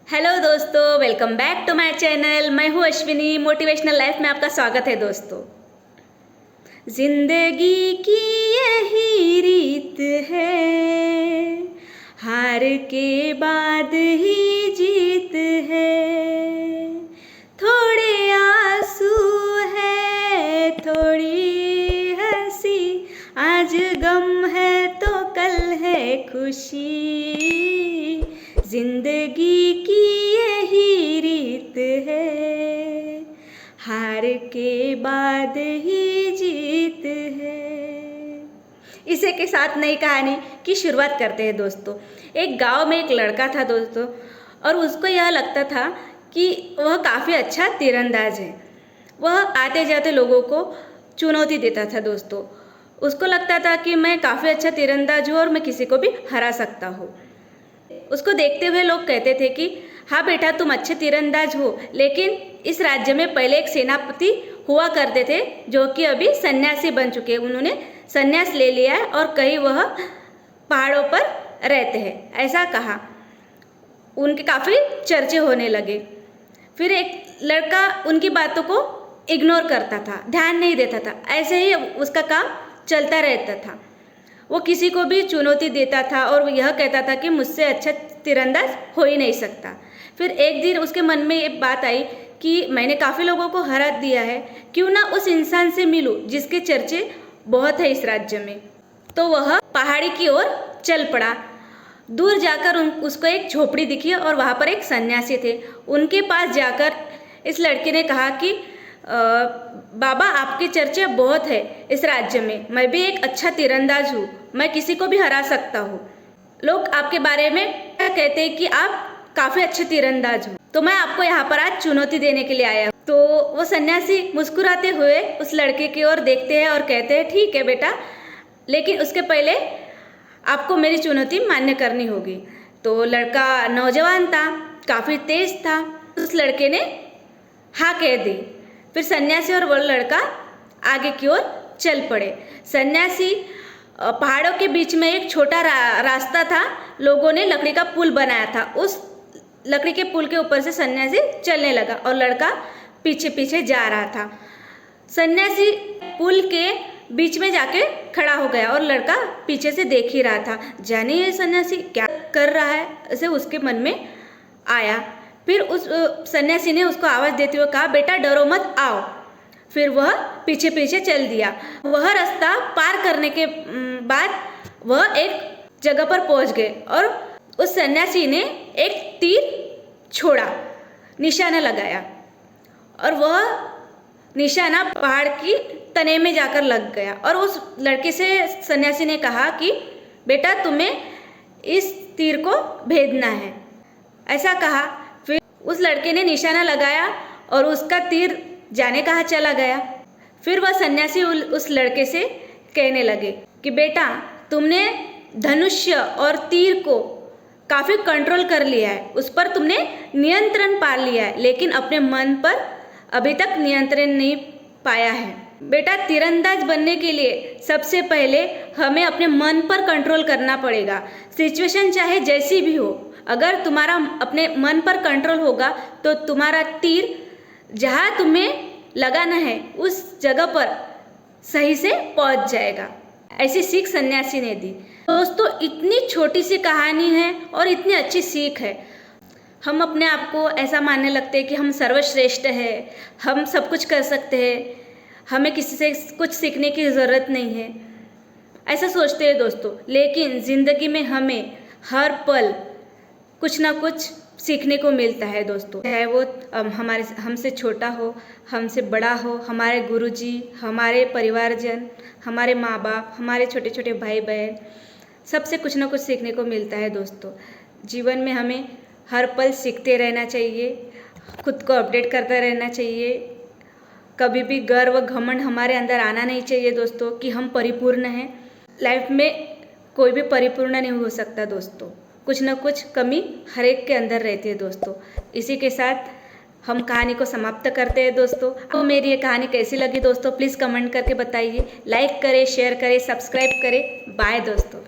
Hello दोस्तों, welcome back to my channel. मैं हूँ अश्विनी। मोटिवेशनल लाइफ में आपका स्वागत है दोस्तों। जिंदगी की यही रीत है, हार के बाद ही जीत है। थोड़े आंसू है, थोड़ी हंसी, आज गम है तो कल है खुशी। जिंदगी की यही रीत है, हार के बाद ही जीत है। इसी के साथ नई कहानी की शुरुआत करते हैं दोस्तों। एक गांव में एक लड़का था दोस्तों, और उसको यह लगता था कि वह काफ़ी अच्छा तीरंदाज है। वह आते जाते लोगों को चुनौती देता था दोस्तों। उसको लगता था कि मैं काफ़ी अच्छा तीरंदाज हूँ और मैं किसी को भी हरा सकता हूँ। उसको देखते हुए लोग कहते थे कि हाँ बेटा, तुम अच्छे तीरंदाज हो, लेकिन इस राज्य में पहले एक सेनापति हुआ करते थे जो कि अभी सन्यासी बन चुके हैं। उन्होंने सन्यास ले लिया है और कहीं वह पहाड़ों पर रहते हैं, ऐसा कहा। उनके काफ़ी चर्चे होने लगे। फिर एक लड़का उनकी बातों को इग्नोर करता था, ध्यान नहीं देता था। ऐसे ही उसका काम चलता रहता था। वो किसी को भी चुनौती देता था और यह कहता था कि मुझसे अच्छा तीरंदाज हो ही नहीं सकता। फिर एक दिन उसके मन में ये बात आई कि मैंने काफ़ी लोगों को हरा दिया है, क्यों ना उस इंसान से मिलूं जिसके चर्चे बहुत है इस राज्य में। तो वह पहाड़ी की ओर चल पड़ा। दूर जाकर उसको एक झोपड़ी दिखी और वहाँ पर एक सन्यासी थे। उनके पास जाकर इस लड़के ने कहा कि बाबा, आपके चर्चे बहुत है इस राज्य में। मैं भी एक अच्छा तीरंदाज हूँ, मैं किसी को भी हरा सकता हूँ। लोग आपके बारे में कहते हैं कि आप काफ़ी अच्छे तीरंदाज हो, तो मैं आपको यहाँ पर आज चुनौती देने के लिए आया। तो वो सन्यासी मुस्कुराते हुए उस लड़के की ओर देखते हैं और कहते हैं, ठीक है बेटा, लेकिन उसके पहले आपको मेरी चुनौती मान्य करनी होगी। तो लड़का नौजवान था, काफ़ी तेज था। उस लड़के ने हाँ कह दी। फिर सन्यासी और वो लड़का आगे की ओर चल पड़े। सन्यासी पहाड़ों के बीच में एक छोटा रास्ता था। लोगों ने लकड़ी का पुल बनाया था। उस लकड़ी के पुल के ऊपर से सन्यासी चलने लगा और लड़का पीछे पीछे जा रहा था। सन्यासी पुल के बीच में जाके खड़ा हो गया और लड़का पीछे से देख ही रहा था। जाने ये सन्यासी क्या कर रहा है, ऐसे उसके मन में आया। फिर उस सन्यासी ने उसको आवाज़ देते हुए कहा, बेटा डरो मत, आओ। फिर वह पीछे पीछे चल दिया। वह रास्ता पार करने के बाद वह एक जगह पर पहुंच गए और उस सन्यासी ने एक तीर छोड़ा, निशाना लगाया, और वह निशाना पहाड़ की तने में जाकर लग गया। और उस लड़के से सन्यासी ने कहा कि बेटा, तुम्हें इस तीर को भेदना है, ऐसा कहा। फिर उस लड़के ने निशाना लगाया और उसका तीर जाने कहाँ चला गया। फिर वह सन्यासी उस लड़के से कहने लगे कि बेटा, तुमने धनुष्य और तीर को काफ़ी कंट्रोल कर लिया है, उस पर तुमने नियंत्रण पा लिया है, लेकिन अपने मन पर अभी तक नियंत्रण नहीं पाया है। बेटा, तीरंदाज बनने के लिए सबसे पहले हमें अपने मन पर कंट्रोल करना पड़ेगा। सिचुएशन चाहे जैसी भी हो, अगर तुम्हारा अपने मन पर कंट्रोल होगा तो तुम्हारा तीर जहाँ तुम्हें लगाना है उस जगह पर सही से पहुँच जाएगा। ऐसी सीख सन्यासी ने दी। दोस्तों, इतनी छोटी सी कहानी है और इतनी अच्छी सीख है। हम अपने आप को ऐसा मानने लगते हैं कि हम सर्वश्रेष्ठ हैं, हम सब कुछ कर सकते हैं, हमें किसी से कुछ सीखने की ज़रूरत नहीं है, ऐसा सोचते हैं दोस्तों। लेकिन ज़िंदगी में हमें हर पल कुछ ना कुछ सीखने को मिलता है दोस्तों। चाहे वो हमसे छोटा हो, हमसे बड़ा हो, हमारे गुरुजी, हमारे परिवारजन, हमारे माँ बाप, हमारे छोटे छोटे भाई बहन, सबसे कुछ ना कुछ सीखने को मिलता है दोस्तों। जीवन में हमें हर पल सीखते रहना चाहिए, खुद को अपडेट करता रहना चाहिए। कभी भी गर्व घमंड हमारे अंदर आना नहीं चाहिए दोस्तों कि हम परिपूर्ण हैं। लाइफ में कोई भी परिपूर्ण नहीं हो सकता दोस्तों, कुछ ना कुछ कमी हर एक के अंदर रहती है दोस्तों। इसी के साथ हम कहानी को समाप्त करते हैं दोस्तों। आपको मेरी ये कहानी कैसी लगी दोस्तों, प्लीज़ कमेंट करके बताइए। लाइक करें, शेयर करें, सब्सक्राइब करें। बाय दोस्तों।